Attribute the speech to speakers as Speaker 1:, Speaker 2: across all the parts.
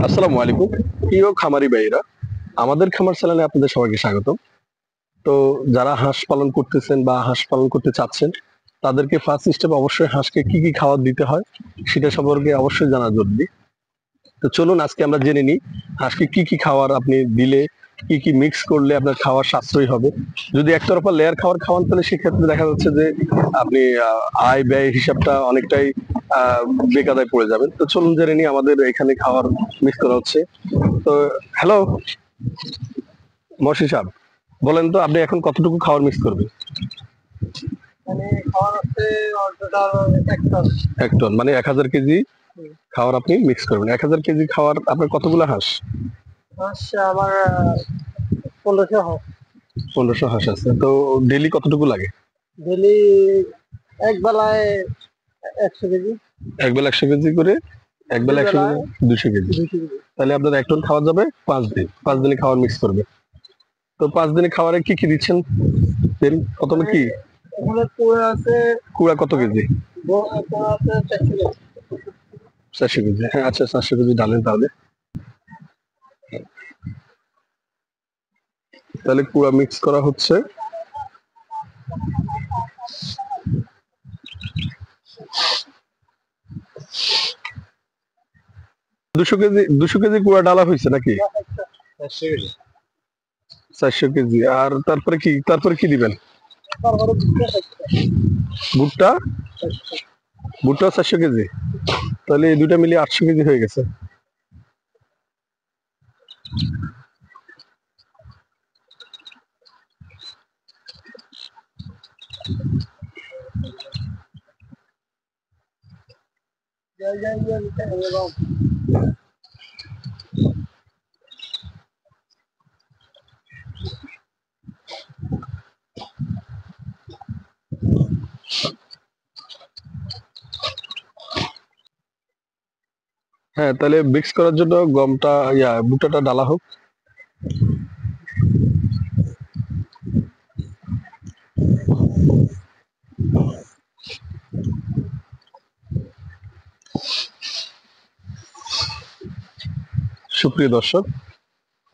Speaker 1: আসসালামু আলাইকুম প্রিয় খামারি ভাইরা, আমাদের খামার চ্যানেলে আপনাদের সবাইকে স্বাগত। তো যারা হাঁস পালন করতেছেন বা হাঁস পালন করতে চাচ্ছেন, তাদেরকে ফার্স্ট স্টেপ অবশ্যই হাঁসকে কি কি খাবার দিতে হয় সেটা সম্পর্কে অবশ্যই জানা জরুরি। তো চলুন আজকে আমরা জেনে নিই হাঁসকে কি কি খাবার আপনি দিলে, কি কি মিক্স করলে আপনার খাওয়ার সাশ্রয়ী হবে। যদি একতরফা লেয়ার খাবার খাওয়ান তাহলে সেক্ষেত্রে দেখা যাচ্ছে যে আপনি আয় ব্যয় হিসাবটা অনেকটাই আহ বেকায়দায় পড়ে যাবেন। তো চলুন জেনে নিই আমাদের এখানে খাবার মিক্স করা হচ্ছে। তো হ্যালো মহসিন সাহেব, বলেন তো আপনি এখন কতটুকু খাবার মিক্স করবেন?
Speaker 2: মানে খাওয়ার হচ্ছে টোটাল 1 টন।
Speaker 1: 1 টন মানে 1000 কেজি খাবার আপনি মিক্স করবেন। 1000 কেজি খাবার আপনার কতগুলো হাঁস?
Speaker 2: হাঁস আমার 1500 হাঁস।
Speaker 1: 1500 হাঁস আছে। তো ডেইলি কতটুকু লাগে?
Speaker 2: ডেলি এক বেলায় 100 কেজি।
Speaker 1: এক বেলা 100 কেজি করে, এক বেলা 100 কেজি, 200 কেজি।
Speaker 2: 200 কেজি।
Speaker 1: তাহলে আপনার 1 টন খাওয়া যাবে 5 দিন। 5 দিনে খাবার মিক্স করবে। তো 5 দিনে খাবারে কি কি দিচ্ছেন? তেল প্রথমে কি?
Speaker 2: এখানে পুরো আছে,
Speaker 1: কুড়া কত কেজি?
Speaker 2: পুরো আছে 400 কেজি।
Speaker 1: 400 কেজি, হ্যাঁ আচ্ছা 400 কেজি ডালেন তাহলে। তাহলে কুড়া মিক্স করা হচ্ছে। দুশো কেজি কুড়া ডালা হয়েছে নাকি?
Speaker 2: 400 কেজি।
Speaker 1: 400 কেজি। আর তারপরে কি দিবেন?
Speaker 2: তারপরে
Speaker 1: ভুট্টা, ভুট্টা 400 কেজি। তাহলে এই দুইটা মিলিয়ে 800 কেজি হয়ে গেছে। হ্যাঁ, তাহলে মিক্স করার জন্য গমটা ভুট্টাটা ডালা হোক। সুপ্রিয় দর্শক,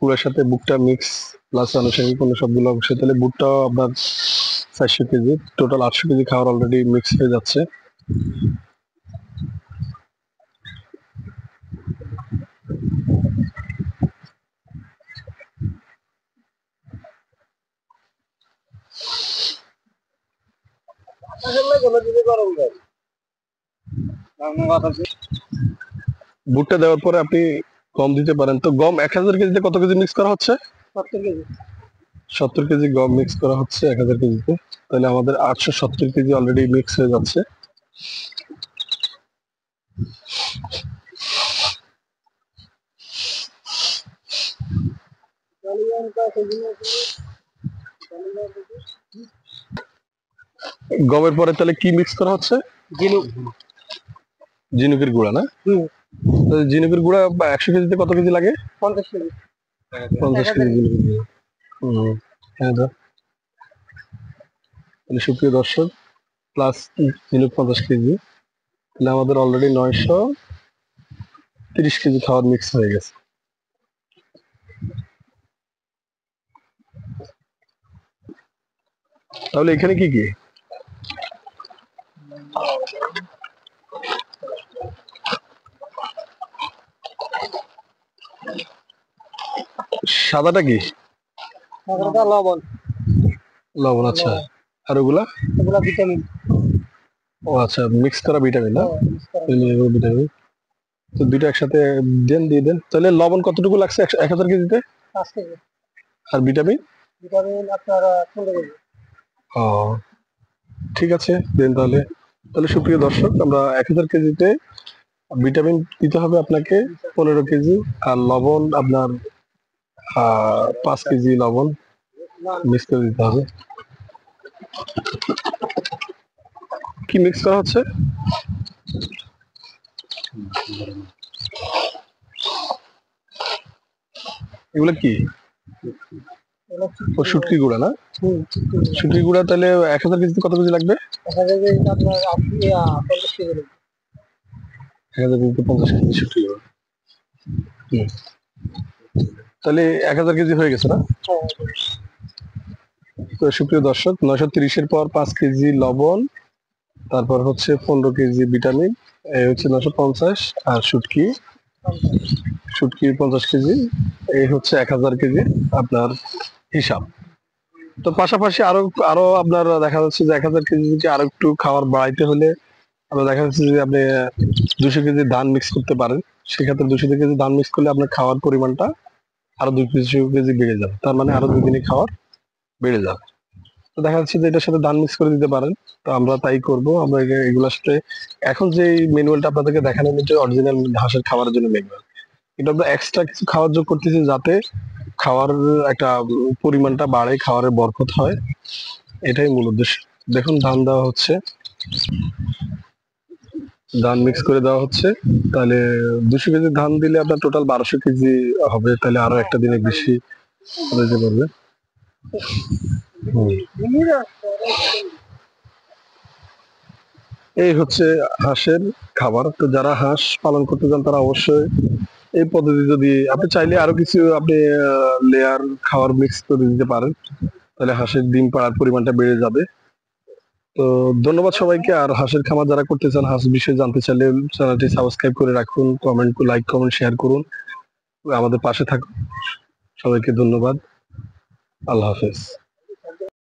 Speaker 1: পুরের সাথে বুটটা মিক্স প্লাস আনুষঙ্গিক অন্য সবগুলো অবশ্যই। তাহলে বুটটাও আপনার 400 কেজি, টোটাল 800 কেজি খাবার অলরেডি মিক্স হয়ে যাচ্ছে। ভুট্টা দেওয়ার পরে আপনি গম দিতে পারেন। তো গম 1000 কেজিতে কত কেজি মিক্স করা হচ্ছে?
Speaker 2: 70 কেজি।
Speaker 1: 70 কেজি গম মিক্স করা হচ্ছে 1000 কেজিতে। তাহলে আমাদের 870 কেজি অলরেডি মিক্স হয়ে যাচ্ছে। গমের পরে তাহলে কি মিক্স করা হচ্ছে?
Speaker 2: ঝিনুক।
Speaker 1: ঝিনুকের গুঁড়া না? তো ঝিনুকের গুঁড়া 100 কেজিতে কত কেজি লাগে?
Speaker 2: 50 কেজি।
Speaker 1: 50 কেজি ঝিনুকের গুঁড়া। হ্যাঁ তাহলে সুপ্রিয় দর্শক, প্লাস ঝিনুক 50 কেজি, তাহলে আমাদের অলরেডি 930 কেজি খাবার মিক্স হয়ে গেছে। তাহলে এখানে কি কি? সাদাটা কি?
Speaker 2: লবণ।
Speaker 1: লবণ, আচ্ছা। আর ওগুলা?
Speaker 2: এগুলা ভিটামিন।
Speaker 1: ও আচ্ছা, মিক্স করা ভিটামিন না? ভিটামিন। তো দুইটা একসাথে দিয়ে দেন। তাহলে লবণ কতটুকু লাগছে 1000 কেজিতে?
Speaker 2: 5 কেজি।
Speaker 1: আর ভিটামিন?
Speaker 2: ভিটামিন আপনার 15 কেজি।
Speaker 1: ও ঠিক আছে, দেন তাহলে। তাহলে সুপ্রিয় দর্শক, আমরা 1000 কেজিতে ভিটামিন দিতে হবে আপনাকে 15 কেজি, আর লবণ আপনার 5 কেজি লবণ মিক্স করে দিতে হবে। কি মিক্স করা হচ্ছে? এগুলো কি? ও শুটকি গুঁড়া না? শুটকি গুঁড়া। তাহলে 1000 কেজিতে কত কেজি লাগবে?
Speaker 2: 50 কেজি।
Speaker 1: 1000 কেজিতে 50 কেজি শুটকি গুঁড়া। তাহলে 1000 কেজি হয়ে গেছে না?
Speaker 2: হ্যাঁ,
Speaker 1: তো সুপ্রিয় দর্শক, 930-এর পর 5 কেজি লবণ, তারপর হচ্ছে 15 কেজি ভিটামিন, এই হচ্ছে 950, আর শুটকি 50 কেজি, এই হচ্ছে 1000 কেজি আপনার হিসাব। তো পাশাপাশি আরো আরো আপনার দেখা যাচ্ছে যে 1000 কেজি থেকে আরো একটু খাবার বাড়াইতে হলে আপনার দেখা যাচ্ছে যে আপনি 200 কেজি ধান মিক্স করতে পারেন। সেক্ষেত্রে 200 কেজি ধান মিক্স করলে আপনার খাওয়ার পরিমাণটা আরো 200 কেজি বেড়ে যাবে, তার মানে আরো 2 দিনে খাওয়ার বেড়ে যাবে। তো দেখা যাচ্ছে যে এটার সাথে ধান মিক্স করে দিতে পারেন। তো আমরা তাই করব, আমরা এগুলোর সাথে এখন যে ম্যানুয়ালটা আপনাদেরকে দেখানো হচ্ছে অরিজিনাল হাঁসের খাবারের জন্য ম্যানুয়াল, এটা আমরা এক্সট্রা কিছু খাবার যোগ করতেছি যাতে খাওয়ার একটা পরিমাণটা বাড়ে, খাবারের বরকত হয়, এটাই মূল উদ্দেশ্য। দেখুন ধান দেওয়া হচ্ছে, ধান মিক্স করে দেওয়া হচ্ছে। তাহলে 200 কেজি ধান দিলে আপনার টোটাল 1200 কেজি হবে, তাহলে আরো একটা দিনে বেশি হতে পারবে। হুম। এই হচ্ছে হাঁসের খাবার। তো যারা হাঁস পালন করতে চান তারা অবশ্যই এই পদ্ধতি, যদি আপনি চাইলে আরো কিছু আপনি লেয়ার খাবার মিক্স করে দিতে পারেন, তাহলে হাঁসের ডিম পাড়ার পরিমাণটা বেড়ে যাবে। তো ধন্যবাদ সবাইকে। আর হাঁসের খামার যারা করতে চান, হাঁস বিষয়ে জানতে চাইলে চ্যানেলটি সাবস্ক্রাইব করে রাখুন, লাইক কমেন্ট শেয়ার করুন, আমাদের পাশে থাকুন। সবাইকে ধন্যবাদ। আল্লাহ হাফেজ।